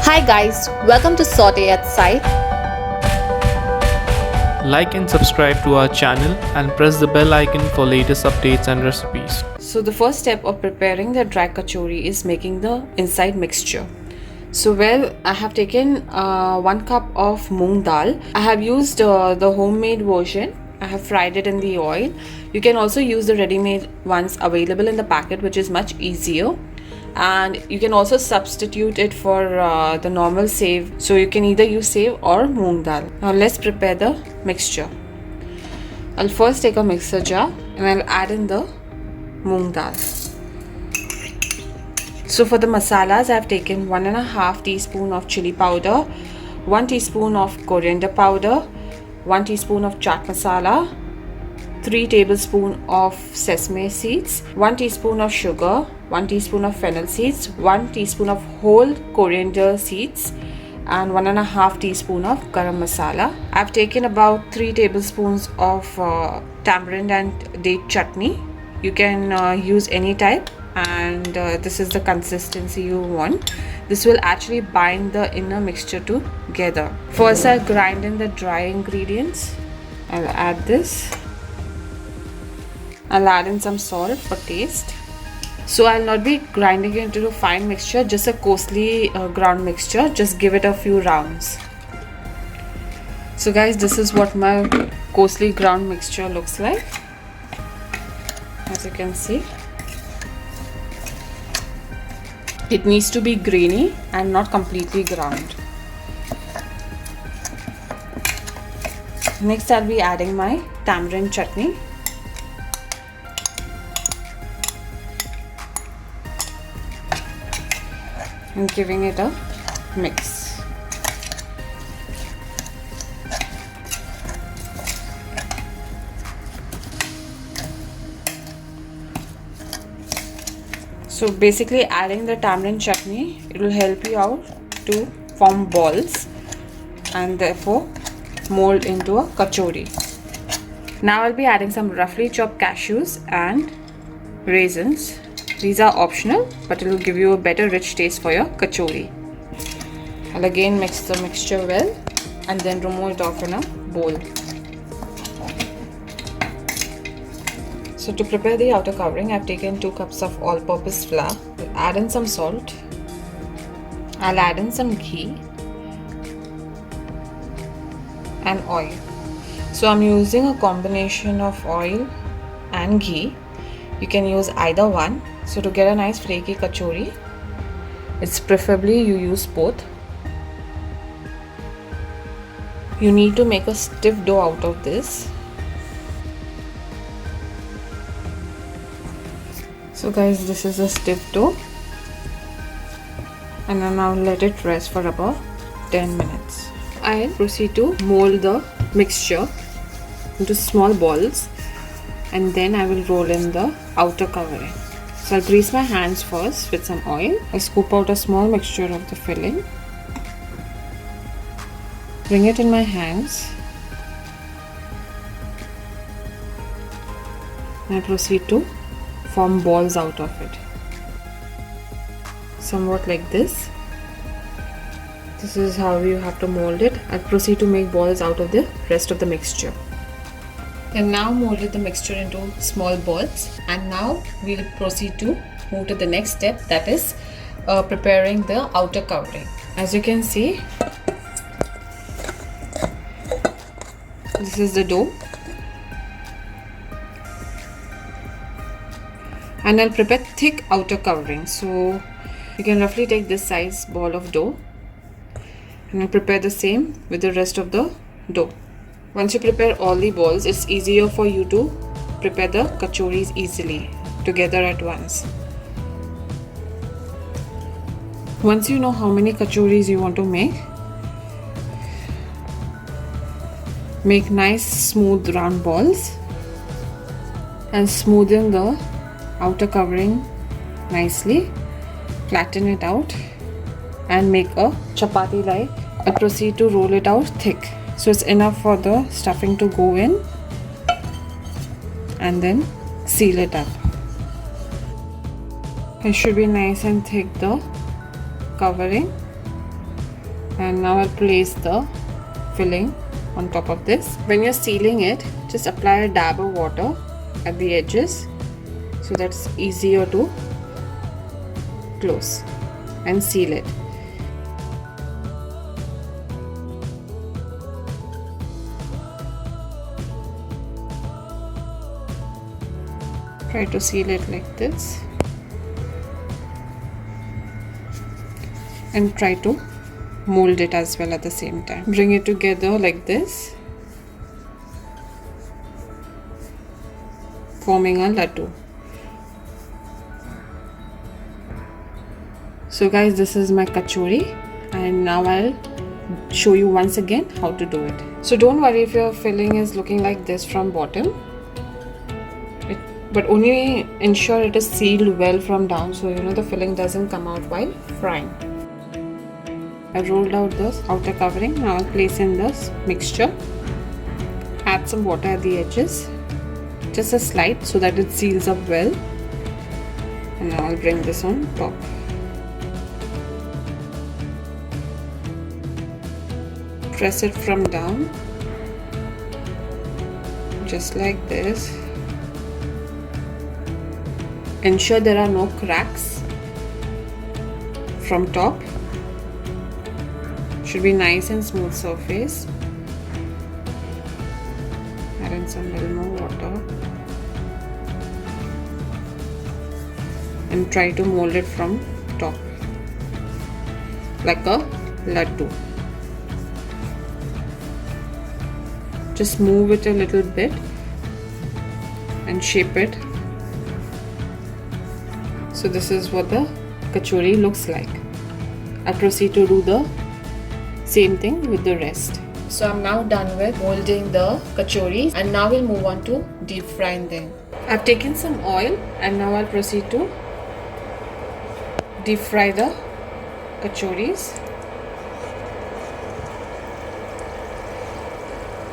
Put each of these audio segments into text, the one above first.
Hi guys, welcome to Saute at Sight. Like and subscribe to our channel and press the bell icon for latest updates and recipes. So the first step of preparing the dry kachori is making the inside mixture. I have taken 1 cup of moong dal. I have used the homemade version. I have fried it in the oil. You can also use the ready-made ones available in the packet, which is much easier. And you can also substitute it for the normal save. So you can either use save or moong dal. Now let's prepare the mixture. I'll first take a mixer jar and I'll add in the moong dal. So for the masalas, I have taken 1.5 teaspoon of chili powder, 1 teaspoon of coriander powder, 1 teaspoon of chaat masala, 3 tablespoons of sesame seeds, 1 teaspoon of sugar, 1 teaspoon of fennel seeds, 1 teaspoon of whole coriander seeds, and 1.5 teaspoon of garam masala. I've taken about 3 tablespoons of tamarind and date chutney. You can use any type, and this is the consistency you want. This will actually bind the inner mixture together. First, I'll grind in the dry ingredients. I'll add this. I'll add in some salt for taste. So I'll not be grinding it into a fine mixture, just a coarsely ground mixture. Just give it a few rounds. So guys, this is what my coarsely ground mixture looks like. As you can see, it needs to be grainy and not completely ground. Next, I'll be adding my tamarind chutney. And giving it a mix. So basically, adding the tamarind chutney, it will help you out to form balls and therefore mold into a kachori. Now I'll be adding some roughly chopped cashews and raisins. These are optional, but it will give you a better rich taste for your kachori. I'll again mix the mixture well and then remove it off in a bowl. So to prepare the outer covering, I've taken 2 cups of all-purpose flour. I'll add in some salt. I'll add in some ghee and oil. So I'm using a combination of oil and ghee. You can use either one. So to get a nice flaky kachori, it's preferably you use both. You need to make a stiff dough out of this. So guys, this is a stiff dough, and then I'll let it rest for about 10 minutes. I'll proceed to mold the mixture into small balls, and then I will roll in the outer covering. So I'll grease my hands first with some oil. I scoop out a small mixture of the filling. Bring it in my hands. And I proceed to form balls out of it. Somewhat like this. This is how you have to mold it. I'll proceed to make balls out of the rest of the mixture. And now molded the mixture into small balls, and now we'll proceed to move to the next step, that is preparing the outer covering. As you can see, this is the dough, and I'll prepare thick outer covering. So you can roughly take this size ball of dough, and I'll prepare the same with the rest of the dough. Once you prepare all the balls, it's easier for you to prepare the kachoris easily together at once. Once you know how many kachoris you want to make nice smooth round balls and smoothen the outer covering nicely. Flatten it out and make a chapati like. I proceed to roll it out thick. So it's enough for the stuffing to go in, and then seal it up. It should be nice and thick, the covering. And now I'll place the filling on top of this. When you're sealing it, just apply a dab of water at the edges so that's easier to close and seal it. Try to seal it like this and try to mold it as well at the same time. Bring it together like this, forming a laddu. So guys, this is my kachori, and now I'll show you once again how to do it. So don't worry if your filling is looking like this from bottom, but only ensure it is sealed well from down, so the filling doesn't come out while frying. I rolled out this outer covering. Now I'll place in this mixture, add some water at the edges, just a slight, so that it seals up well, and now I'll bring this on top. Press it from down, just like this. Ensure there are no cracks from top. Should be nice and smooth surface. Add in some little more water and try to mold it from top like a laddu. Just move it a little bit and shape it. So this is what the kachori looks like. I'll proceed to do the same thing with the rest. So I'm now done with molding the kachoris, and now we'll move on to deep frying them. I've taken some oil and now I'll proceed to deep fry the kachoris.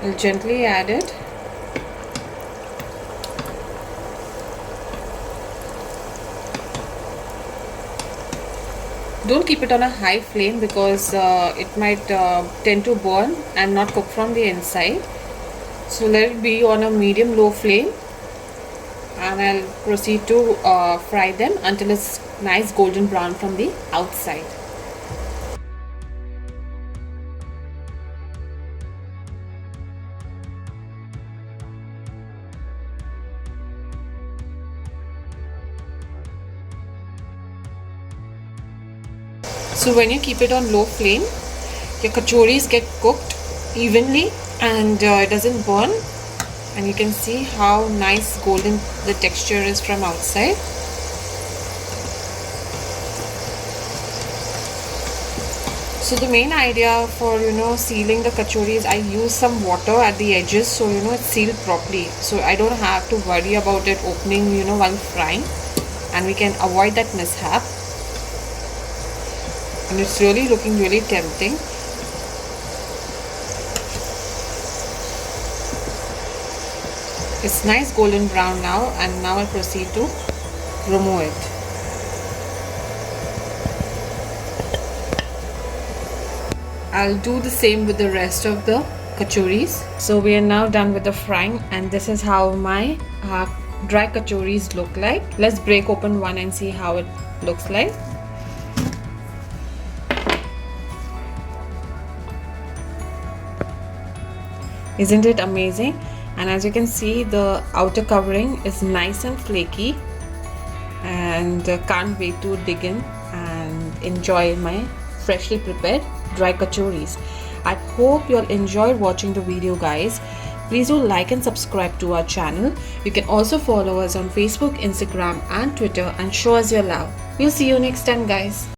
I'll gently add it. Don't keep it on a high flame because it might tend to burn and not cook from the inside. So let it be on a medium-low flame, and I'll proceed to fry them until it's nice golden brown from the outside. So when you keep it on low flame, your kachoris get cooked evenly and it doesn't burn, and you can see how nice golden the texture is from outside. So the main idea for sealing the kachoris, I use some water at the edges so it's sealed properly, so I don't have to worry about it opening while frying, and we can avoid that mishap. And it's really looking really tempting. It's nice golden brown now, and now I'll proceed to remove it. I'll do the same with the rest of the kachoris. So we are now done with the frying, and this is how my dry kachoris look like. Let's break open one and see how it looks like. Isn't it amazing? And as you can see, the outer covering is nice and flaky, and can't wait to dig in and enjoy my freshly prepared dry kachoris. I hope you all enjoyed watching the video, guys. Please do like and subscribe to our channel. You can also follow us on Facebook, Instagram and Twitter and show us your love. We'll see you next time, guys.